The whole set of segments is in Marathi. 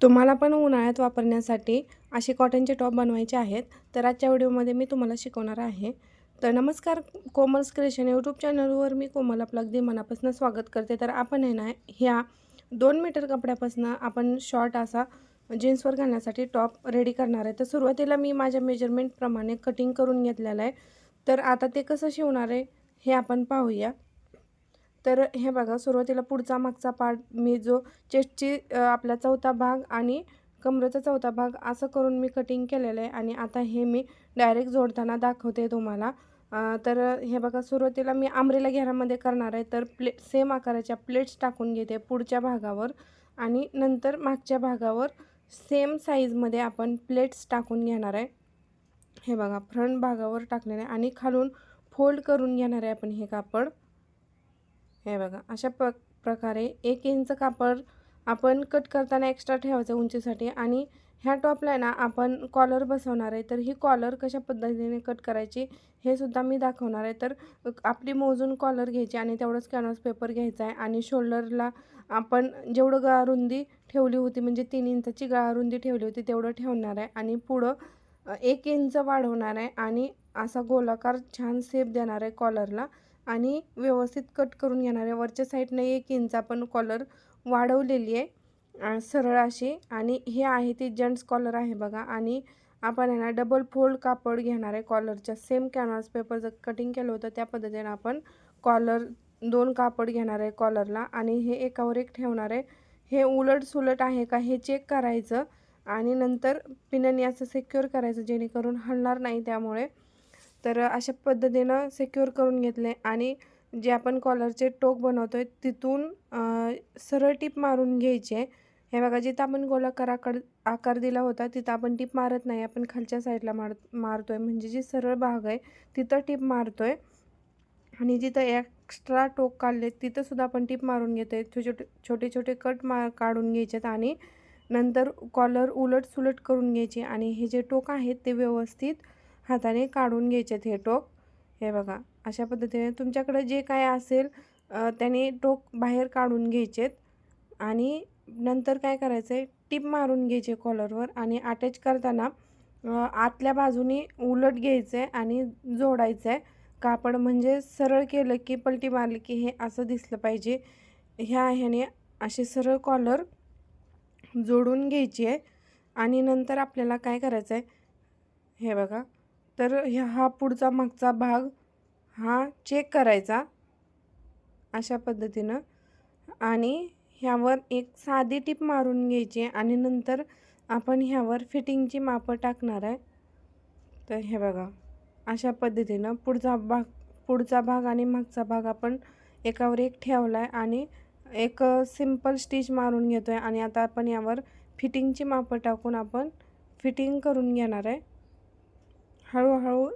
तुम्हाला पण उन्हाळ्यात वापरण्यासाठी असे कॉटनचे टॉप बनवायचे आहेत. तर आजच्या व्हिडिओमध्ये मी तुम्हाला शिकवणार आहे. तर नमस्कार, कोमल्स क्रिएशन यूट्यूब चॅनलवर मी कोमल आपलं अगदी मनापासून स्वागत करते. तर आपण आहे ना, ह्या 2 मीटर कपड्यापासून आपण शॉर्ट असा जीन्सवर घालण्यासाठी टॉप रेडी करणार आहे. तर सुरुवातीला मी माझ्या मेजरमेंटप्रमाणे कटिंग करून घेतलेलं आहे. तर आता ते कसं शिवणार आहे हे आपण पाहूया. तर हे बघा, सुरुवातीला पुढचा मागचा पार्ट मी जो चेस्टची आपला चौथा भाग आणि कमरेचा चौथा भाग असं करून मी कटिंग केलेलं आहे. आणि आता हे मी डायरेक्ट जोडताना दाखवते तुम्हाला. तर हे बघा, सुरुवातीला मी अंब्रेला घेरामध्ये करणार आहे. तर सेम आकाराच्या प्लेट्स टाकून घेते पुढच्या भागावर आणि नंतर मागच्या भागावर सेम साईजमध्ये आपण प्लेट्स टाकून घेणार आहे. हे बघा, फ्रंट भागावर टाकलेलं आहे आणि खालून फोल्ड करून घेणार आहे आपण हे कापड. हे बघा, अशा प्रकारे 1 इंच कापड आपण कट करताना एक्स्ट्रा ठेवायचं उंचीसाठी. आणि ह्या टॉपला ना आपण कॉलर बसवणार आहे. तर ही कॉलर कशा पद्धतीने कट करायची हे सुद्धा मी दाखवणार आहे. तर आपली मोजून कॉलर घ्यायची आणि तेवढंच कॅनव्हास पेपर घ्यायचा आहे. आणि शोल्डरला आपण जेवढं गळारुंदी ठेवली होती, म्हणजे 3 इंचाची गळारुंदी ठेवली होती, तेवढं ठेवणार आहे. आणि पुढं 1 इंच वाढवणार आहे आणि असा गोलाकार छान शेप देणार आहे कॉलरला. आणि व्यवस्थित कट करून घेणार आहे. वरच्या साईडने 1 इंच आपण कॉलर वाढवलेली आहे सरळ अशी. आणि हे आहे ती जेंट्स कॉलर आहे बघा. आणि आपण आहे ना डबल फोल्ड कापड घेणार आहे कॉलरच्या. सेम कॅनव्हास पेपर जर कटिंग केलं होतं त्या पद्धतीने आपण कॉलर 2 कापड घेणार आहे कॉलरला आणि हे एकावर एक ठेवणार आहे. हे उलट सुलट आहे का हे चेक करायचं आणि नंतर पिननी असं सिक्युअर करायचं जेणेकरून हलणार नाही त्यामुळे. तर अशा पद्धतीनं सिक्युअर करून घेतले. आणि जे आपण कॉलरचे टोक बनवतो आहे तिथून सरळ टीप मारून घ्यायची. हे बघा, जिथं आपण गोलाकार आकार दिला होता तिथं आपण टीप मारत नाही, आपण खालच्या साईडला मारतो आहे. म्हणजे जी सरळ भाग आहे तिथं टीप मारतो आहे. आणि जिथं एक्स्ट्रा टोक काढले तिथंसुद्धा आपण टीप मारून घेतो आहे. छोटे छोटे कट काढून घ्यायचेत आणि नंतर कॉलर उलट सुलट करून घ्यायचे. आणि हे जे टोक आहेत ते व्यवस्थित हाताने काढून घ्यायचेत हे टोक. हे बघा, अशा पद्धतीने तुमच्याकडे जे काय असेल त्याने टोक बाहेर काढून घ्यायचेत. आणि नंतर काय करायचं आहे, टीप मारून घ्यायचे कॉलरवर आणि अटॅच करताना आतल्या बाजूने उलट घ्यायचं आहे आणि जोडायचं आहे कापड. म्हणजे सरळ केलं की पलटी मारली की हे असं दिसलं पाहिजे. ह्याने असे सरळ कॉलर जोडून घ्यायची आहे. आणि नंतर आपल्याला काय करायचं आहे, हे बघा, तर हा पुढचा मागचा भाग हा चेक करायचा अशा पद्धतीनं. आणि ह्यावर एक साधी टीप मारून घ्यायची आणि नंतर आपण ह्यावर फिटिंगची मापं टाकणार आहे. तर हे बघा, अशा पद्धतीनं पुढचा भाग आणि मागचा भाग आपण एकावर एक ठेवला आहे आणि एक सिंपल स्टिच मारून घेतो आहे. आणि आता आपण यावर फिटिंगची मापं टाकून आपण फिटिंग करून घेणार आहे. हळूहळू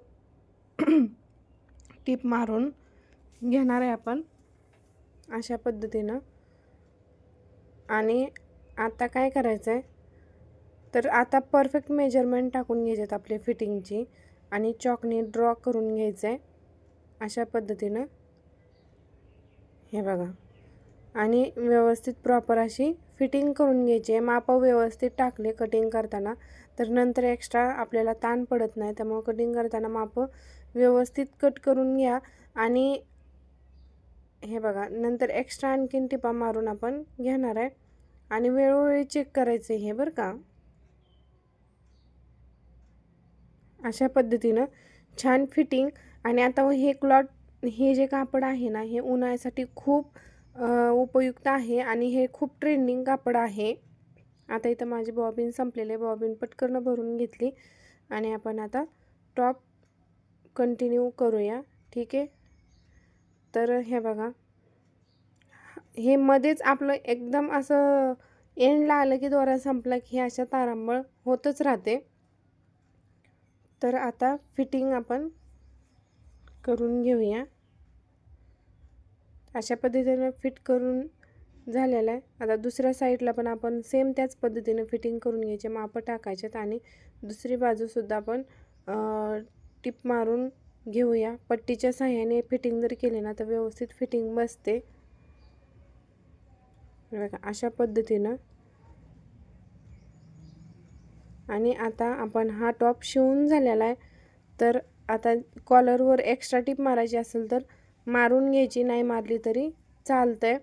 टीप मारून घेणार आहे आपण अशा पद्धतीनं. आणि आता काय करायचं आहे, तर आता परफेक्ट मेजरमेंट टाकून घ्यायचेत आपले फिटिंगची आणि चॉकने ड्रॉ करून घ्यायचं आहे अशा पद्धतीनं. हे बघा, आणि व्यवस्थित प्रॉपर अशी फिटिंग करून घ्यायची आहे. मापं व्यवस्थित टाकले कटिंग करताना तर नंतर एक्स्ट्रा आपल्याला ताण पडत नाही. त्यामुळे कटिंग करताना मापं व्यवस्थित कट करून घ्या. आणि हे बघा, नंतर एक्स्ट्रा आणखीन टिपा मारून आपण घेणार आहे आणि वेळोवेळी चेक करायचं हे बरं का. अशा पद्धतीनं छान फिटिंग. आणि आता हे जे कापड आहे ना, हे उन्हाळ्यासाठी खूप उपयुक्त आहे आणि हे खूप ट्रेंडिंग कापड आहे. आता इथं माझी बॉबिन संपलेले, बॉबिन पटकन भरून घेतली आणि आपण आता टॉप कंटिन्यू करूया. ठीक आहे. तर हे बघा, हे मध्येच आपलं एकदम असं एंडला आलं की दोरा संपला की हे अशा तारांबळ होतच राहते. तर आता फिटिंग आपण करून घेऊया. अशा पद्धतीने फिट करून झालेलं आहे. आता दुसऱ्या साईडला पण आपण सेम त्याच पद्धतीने फिटिंग करून घ्यायचे, मापं टाकायचेत आणि दुसरी बाजूसुद्धा आपण टिप मारून घेऊया. पट्टीच्या साह्याने फिटिंग जर केली ना तर व्यवस्थित फिटिंग बसते. बघा, अशा पद्धतीनं आणि आता आपण हा टॉप शिवून झालेला आहे. तर आता कॉलरवर एक्स्ट्रा टिप मारायची असेल तर मारून घ्यायची, नाही मारली तरी चालतं आहे.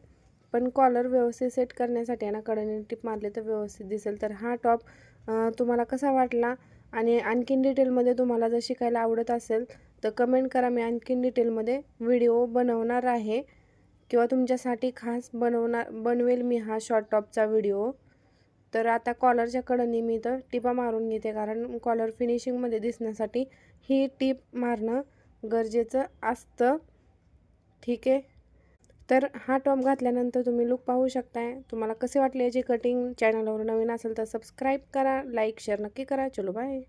पण कॉलर व्यवस्थित सेट करण्यासाठी आहे ना कडेने टिप मारली तर व्यवस्थित दिसेल. तर हा टॉप तुम्हाला कसा वाटला आणि आणखीन डिटेलमध्ये तुम्हाला जर शिकायला आवडत असेल तर कमेंट करा. मी आणखीन डिटेलमध्ये व्हिडिओ बनवणार आहे किंवा तुमच्यासाठी खास बनवेल मी हा शॉर्ट टॉपचा व्हिडिओ. तर आता कॉलरच्या कडेने मी तर टिपा मारून घेते, कारण कॉलर फिनिशिंगमध्ये दिसण्यासाठी ही टिप मारणं गरजेचं असतं. ठीक आहे. तर हा टॉप घातल्यानंतर तुम्ही लुक पाहू शकताय. तुम्हाला कसे वाटले याची कटिंग. चॅनलवर नवीन असेल तर सबस्क्राईब करा, लाईक शेअर नक्की करा. चलो बाय.